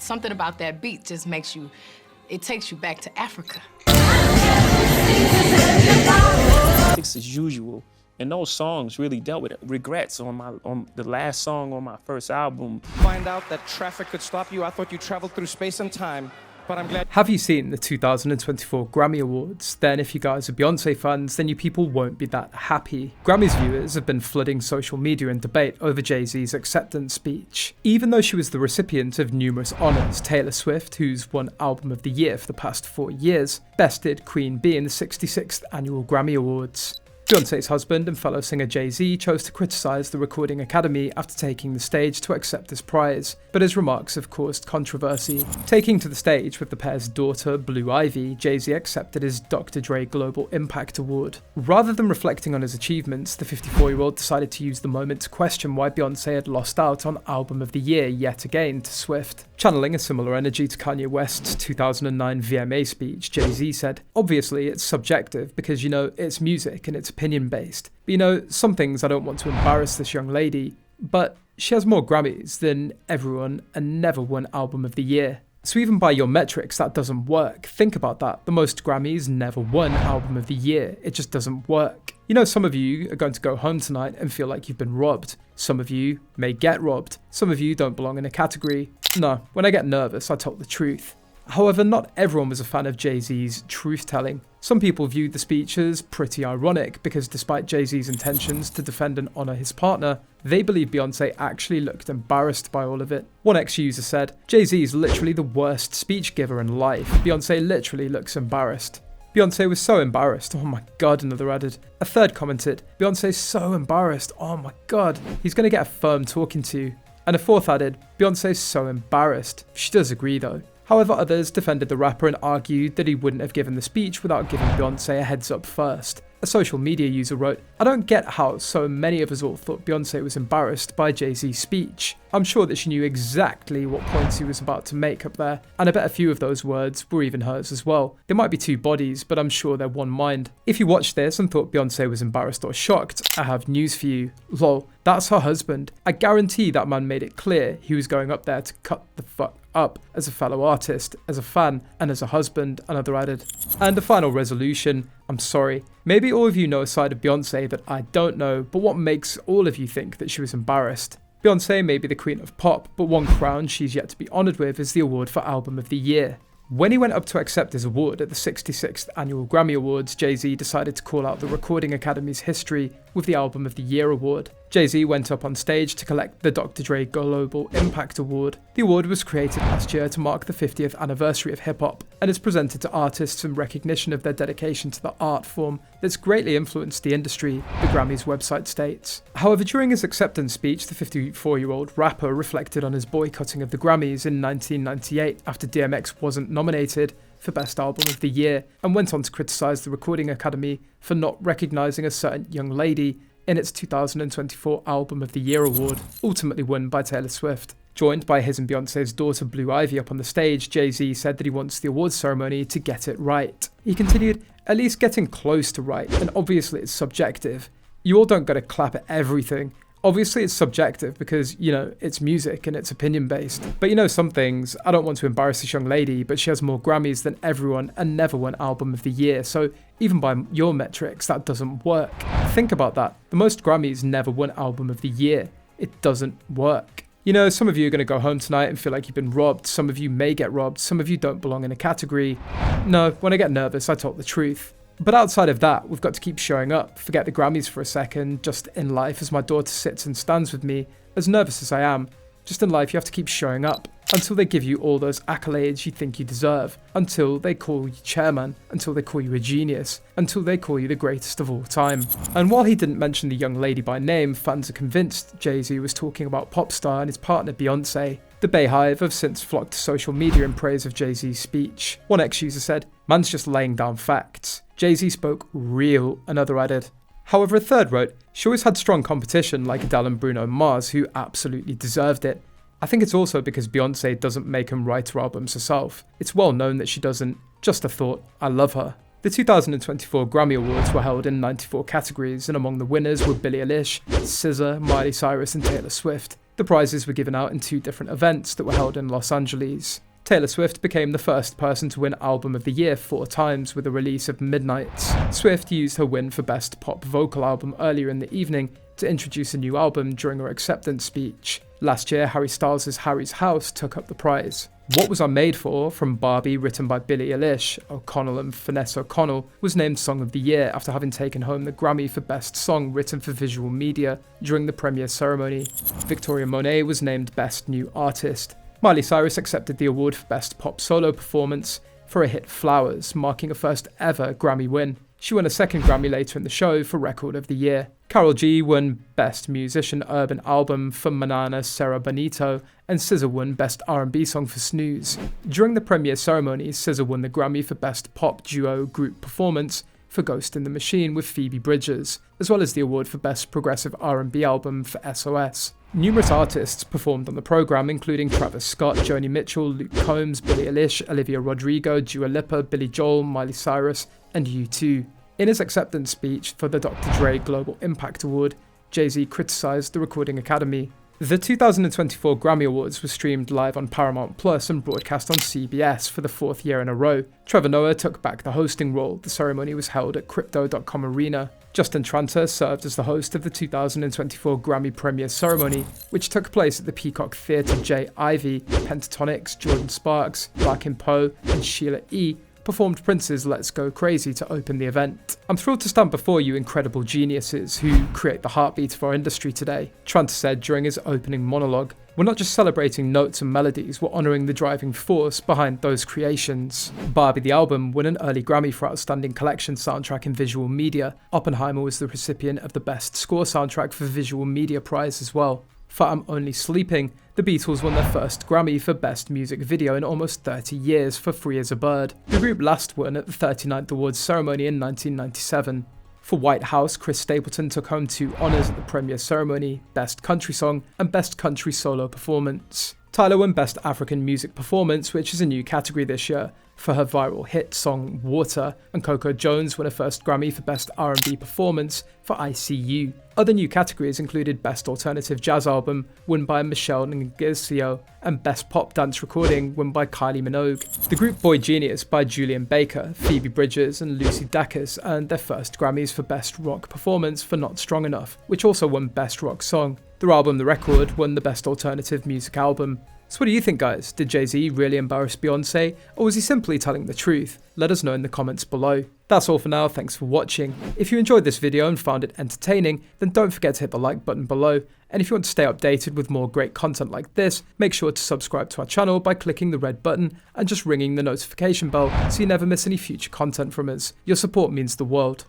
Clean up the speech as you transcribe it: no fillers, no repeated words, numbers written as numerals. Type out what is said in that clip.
something about that beat just makes you, it takes you back to Africa. It's as usual. And those songs really dealt with it. Regrets on the last song on my first album. Find out that traffic could stop you. I thought you traveled through space and time, but I'm glad. Have you seen the 2024 Grammy Awards? Then if you guys are Beyonce fans, then you people won't be that happy. Grammys viewers have been flooding social media and debate over Jay-Z's acceptance speech. Even though she was the recipient of numerous honours, Taylor Swift, who's won Album of the Year for the past 4 years, bested Queen Bee in the 66th Annual Grammy Awards. Beyonce's husband and fellow singer Jay-Z chose to criticise the Recording Academy after taking the stage to accept this prize, but his remarks have caused controversy. Taking to the stage with the pair's daughter, Blue Ivy, Jay-Z accepted his Dr. Dre Global Impact Award. Rather than reflecting on his achievements, the 54-year-old decided to use the moment to question why Beyonce had lost out on Album of the Year yet again to Swift. Channeling a similar energy to Kanye West's 2009 VMA speech, Jay-Z said, "Obviously it's subjective because, it's music and it's opinion-based. But some things I don't want to embarrass this young lady, but she has more Grammys than everyone and never won Album of the Year. So even by your metrics, that doesn't work. Think about that. The most Grammys never won Album of the Year. It just doesn't work. Some of you are going to go home tonight and feel like you've been robbed. Some of you may get robbed. Some of you don't belong in a category. No, when I get nervous, I tell the truth." However, not everyone was a fan of Jay-Z's truth-telling. Some people viewed the speech as pretty ironic because despite Jay-Z's intentions to defend and honour his partner, they believe Beyonce actually looked embarrassed by all of it. One ex-user said, "Jay-Z is literally the worst speech giver in life. Beyonce literally looks embarrassed." "Beyonce was so embarrassed, oh my god," another added. A third commented, "Beyonce's so embarrassed, oh my god, he's gonna get a firm talking to." And a fourth added, "Beyonce's so embarrassed." She does agree though. However, others defended the rapper and argued that he wouldn't have given the speech without giving Beyonce a heads up first. A social media user wrote, "I don't get how so many of us all thought Beyonce was embarrassed by Jay-Z's speech. I'm sure that she knew exactly what points he was about to make up there, and I bet a few of those words were even hers as well. There might be two bodies, but I'm sure they're one mind." If you watched this and thought Beyonce was embarrassed or shocked, I have news for you. Lol, that's her husband. I guarantee that man made it clear he was going up there to cut the fuck up as a fellow artist, as a fan, and as a husband, another added. And a final resolution, I'm sorry. Maybe all of you know a side of Beyonce that I don't know, but what makes all of you think that she was embarrassed? Beyonce may be the queen of pop, but one crown she's yet to be honoured with is the award for Album of the Year. When he went up to accept his award at the 66th Annual Grammy Awards, Jay-Z decided to call out the Recording Academy's history with the Album of the Year award. Jay-Z went up on stage to collect the Dr. Dre Global Impact Award. The award was created last year to mark the 50th anniversary of hip-hop and is presented to artists in recognition of their dedication to the art form that's greatly influenced the industry, the Grammys website states. However, during his acceptance speech, the 54-year-old rapper reflected on his boycotting of the Grammys in 1998 after DMX wasn't nominated for Best Album of the Year, and went on to criticise the Recording Academy for not recognising a certain young lady in its 2024 Album of the Year award, ultimately won by Taylor Swift. Joined by his and Beyonce's daughter Blue Ivy up on the stage, Jay-Z said that he wants the awards ceremony to get it right. He continued, "At least getting close to right, and obviously it's subjective. You all don't gotta clap at everything. Obviously it's subjective because, it's music and it's opinion based. But some things, I don't want to embarrass this young lady, but she has more Grammys than everyone and never won Album of the Year. So even by your metrics, that doesn't work. Think about that. The most Grammys never won Album of the Year. It doesn't work." Some of you are going to go home tonight and feel like you've been robbed. Some of you may get robbed. Some of you don't belong in a category. No, when I get nervous, I talk the truth. But outside of that, we've got to keep showing up. Forget the Grammys for a second. Just in life, as my daughter sits and stands with me, as nervous as I am, just in life you have to keep showing up. Until they give you all those accolades you think you deserve. Until they call you chairman. Until they call you a genius. Until they call you the greatest of all time. And while he didn't mention the young lady by name, fans are convinced Jay-Z was talking about pop star and his partner Beyonce. The Bayhive have since flocked to social media in praise of Jay-Z's speech. One ex-user said, "Man's just laying down facts. Jay-Z spoke real," another added. However, a third wrote, "She always had strong competition like Adele and Bruno Mars, who absolutely deserved it. I think it's also because Beyonce doesn't make and write her albums herself. It's well known that she doesn't. Just a thought, I love her." The 2024 Grammy Awards were held in 94 categories, and among the winners were Billie Eilish, SZA, Miley Cyrus and Taylor Swift. The The prizes were given out in 2 different events that were held in Los Angeles. Taylor Swift became the first person to win Album of the Year 4 times with the release of Midnights. Swift used her win for Best Pop Vocal Album earlier in the evening to introduce a new album during her acceptance speech. Last year, Harry Styles' Harry's House took up the prize. What Was I Made For, from Barbie, written by Billie Eilish, O'Connell and Vanessa O'Connell, was named Song of the Year after having taken home the Grammy for Best Song Written for Visual Media during the premiere ceremony. Victoria Monet was named Best New Artist. Miley Cyrus accepted the award for Best Pop Solo Performance for her hit Flowers, marking a first ever Grammy win. She won a second Grammy later in the show for Record of the Year. Karol G won Best Musician Urban Album for Manana Serra Bonito, and SZA won Best R&B Song for Snooze. During the premiere ceremony, SZA won the Grammy for Best Pop Duo Group Performance for Ghost in the Machine with Phoebe Bridgers, as well as the award for Best Progressive R&B Album for SOS. Numerous artists performed on the programme, including Travis Scott, Joni Mitchell, Luke Combs, Billie Eilish, Olivia Rodrigo, Dua Lipa, Billy Joel, Miley Cyrus, and U2. In his acceptance speech for the Dr. Dre Global Impact Award, Jay-Z criticised the Recording Academy. The 2024 Grammy Awards were streamed live on Paramount Plus and broadcast on CBS for the 4th year in a row. Trevor Noah took back the hosting role. The ceremony was held at Crypto.com Arena. Justin Tranter served as the host of the 2024 Grammy premiere ceremony, which took place at the Peacock Theatre. Jay Ivey, Pentatonix, Jordan Sparks, Larkin Poe, and Sheila E. performed Prince's Let's Go Crazy to open the event. I'm thrilled to stand before you incredible geniuses who create the heartbeat of our industry today, Tranter said during his opening monologue. We're not just celebrating notes and melodies, we're honouring the driving force behind those creations. Barbie the album won an early Grammy for Outstanding Collection Soundtrack in Visual Media. Oppenheimer was the recipient of the Best Score Soundtrack for Visual Media prize as well. For I'm Only Sleeping, the Beatles won their first Grammy for Best Music Video in almost 30 years for Free as a Bird. The group last won at the 39th Awards ceremony in 1997. For White House, Chris Stapleton took home 2 honours at the premiere ceremony, Best Country Song and Best Country Solo Performance. Tyler won Best African Music Performance, which is a new category this year, for her viral hit song Water, and Coco Jones won her first Grammy for Best R&B Performance for ICU. Other new categories included Best Alternative Jazz Album, won by Michelle Ngizio, and Best Pop Dance Recording, won by Kylie Minogue. The group Boy Genius by Julian Baker, Phoebe Bridgers, and Lucy Dacus earned their first Grammys for Best Rock Performance for Not Strong Enough, which also won Best Rock Song. Their album The Record won the Best Alternative Music Album. So what do you think, guys? Did Jay-Z really embarrass Beyonce, or was he simply telling the truth? Let us know in the comments below. That's all for now, thanks for watching. If you enjoyed this video and found it entertaining, then don't forget to hit the like button below, and if you want to stay updated with more great content like this, make sure to subscribe to our channel by clicking the red button and just ringing the notification bell so you never miss any future content from us. Your support means the world.